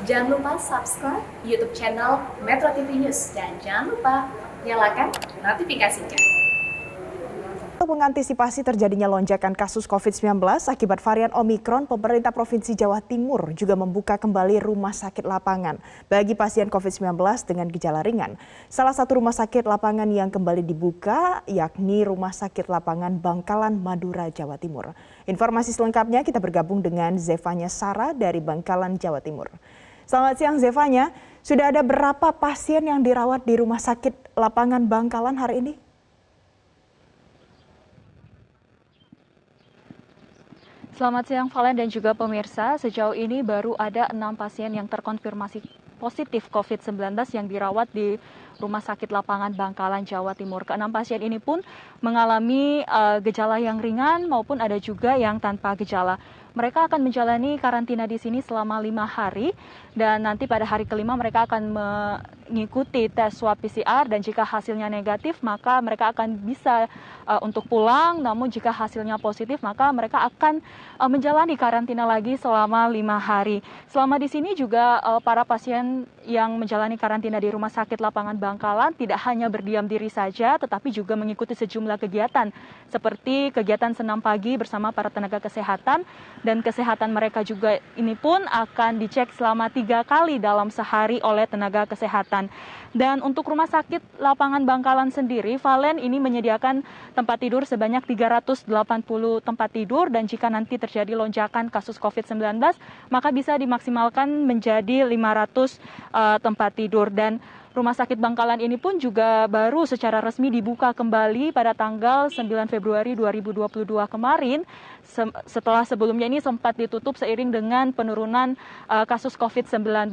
Jangan lupa subscribe YouTube channel Metro TV News dan jangan lupa nyalakan notifikasinya. Untuk mengantisipasi terjadinya lonjakan kasus COVID-19 akibat varian Omikron, pemerintah Provinsi Jawa Timur juga membuka kembali rumah sakit lapangan bagi pasien COVID-19 dengan gejala ringan. Salah satu rumah sakit lapangan yang kembali dibuka yakni Rumah Sakit Lapangan Bangkalan, Madura, Jawa Timur. Informasi selengkapnya kita bergabung dengan Zevanya Sara dari Bangkalan, Jawa Timur. Selamat siang Zevanya, sudah ada berapa pasien yang dirawat di Rumah Sakit Lapangan Bangkalan hari ini? Selamat siang Valen dan juga pemirsa, sejauh ini baru ada 6 pasien yang terkonfirmasi positif COVID-19 yang dirawat di Rumah Sakit Lapangan Bangkalan, Jawa Timur. Ke-6 pasien ini pun mengalami gejala yang ringan maupun ada juga yang tanpa gejala. Mereka akan menjalani karantina di sini selama 5 hari dan nanti pada hari kelima mereka akan mengikuti tes swab PCR dan jika hasilnya negatif maka mereka akan bisa untuk pulang, namun jika hasilnya positif maka mereka akan menjalani karantina lagi selama 5 hari. Selama di sini juga para pasien yang menjalani karantina di Rumah Sakit Lapangan Bangkalan tidak hanya berdiam diri saja tetapi juga mengikuti sejumlah kegiatan seperti kegiatan senam pagi bersama para tenaga kesehatan dan kesehatan mereka juga ini pun akan dicek selama 3 kali dalam sehari oleh tenaga kesehatan. Dan untuk Rumah Sakit Lapangan Bangkalan sendiri, Valen ini menyediakan tempat tidur sebanyak 380 tempat tidur dan jika nanti terjadi lonjakan kasus COVID-19 maka bisa dimaksimalkan menjadi 500 tempat tidur. Dan Rumah Sakit Bangkalan ini pun juga baru secara resmi dibuka kembali pada tanggal 9 Februari 2022 kemarin setelah sebelumnya ini sempat ditutup seiring dengan penurunan kasus COVID-19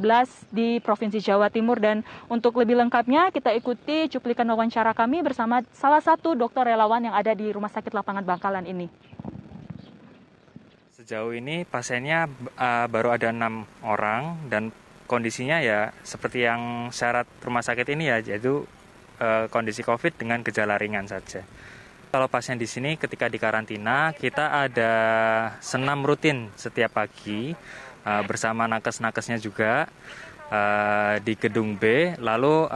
di Provinsi Jawa Timur. Dan untuk lebih lengkapnya kita ikuti cuplikan wawancara kami bersama salah satu dokter relawan yang ada di Rumah Sakit Lapangan Bangkalan ini. Sejauh ini pasiennya baru ada 6 orang dan kondisinya ya seperti yang syarat rumah sakit ini ya, yaitu kondisi COVID dengan gejala ringan saja. Kalau pasien di sini ketika di karantina kita ada senam rutin setiap pagi bersama nakes-nakesnya juga di gedung B. Lalu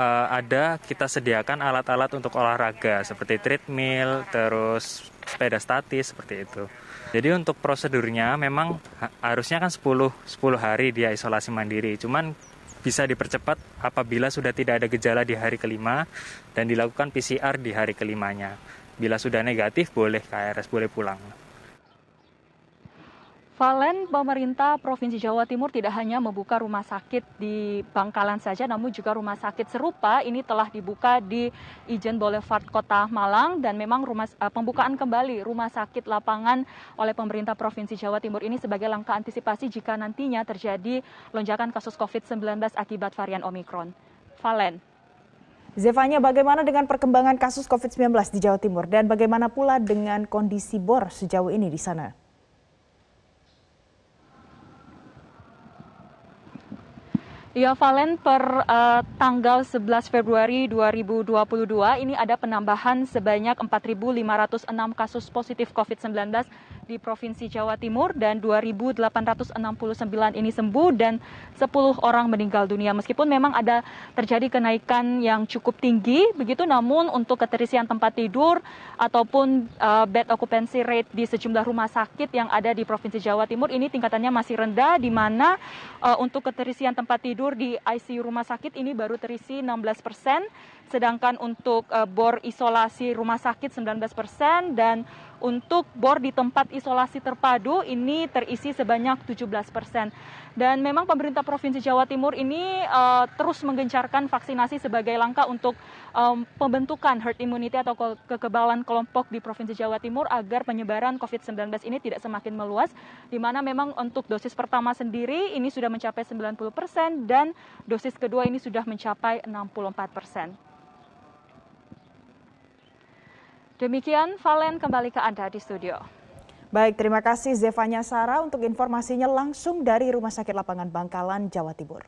kita sediakan alat-alat untuk olahraga seperti treadmill, terus sepeda statis seperti itu. Jadi untuk prosedurnya memang harusnya kan 10 hari dia isolasi mandiri. Cuman bisa dipercepat apabila sudah tidak ada gejala di hari kelima dan dilakukan PCR di hari kelimanya. Bila sudah negatif boleh KRS, boleh pulang. Valen, pemerintah Provinsi Jawa Timur tidak hanya membuka rumah sakit di Bangkalan saja, namun juga rumah sakit serupa ini telah dibuka di Ijen Boulevard Kota Malang dan memang pembukaan kembali rumah sakit lapangan oleh pemerintah Provinsi Jawa Timur ini sebagai langkah antisipasi jika nantinya terjadi lonjakan kasus COVID-19 akibat varian Omikron. Valen. Zevanya, bagaimana dengan perkembangan kasus COVID-19 di Jawa Timur dan bagaimana pula dengan kondisi bor sejauh ini di sana? Ya, Valen, per tanggal 11 Februari 2022 ini ada penambahan sebanyak 4.506 kasus positif COVID-19 di Provinsi Jawa Timur dan 2.869 ini sembuh dan 10 orang meninggal dunia. Meskipun memang ada terjadi kenaikan yang cukup tinggi begitu, namun untuk keterisian tempat tidur ataupun bed occupancy rate di sejumlah rumah sakit yang ada di Provinsi Jawa Timur ini tingkatannya masih rendah, di mana untuk keterisian tempat tidur di ICU rumah sakit ini baru terisi 16%, sedangkan untuk bor isolasi rumah sakit 19% dan untuk bor di tempat isolasi terpadu ini terisi sebanyak 17%. Dan memang pemerintah Provinsi Jawa Timur ini terus menggencarkan vaksinasi sebagai langkah untuk pembentukan herd immunity atau kekebalan kelompok di Provinsi Jawa Timur agar penyebaran COVID-19 ini tidak semakin meluas, di mana memang untuk dosis pertama sendiri ini sudah mencapai 90% dan dosis kedua ini sudah mencapai 64%. Demikian, Valen, kembali ke Anda di studio. Baik, terima kasih Zevanya Sara untuk informasinya langsung dari Rumah Sakit Lapangan Bangkalan, Jawa Timur.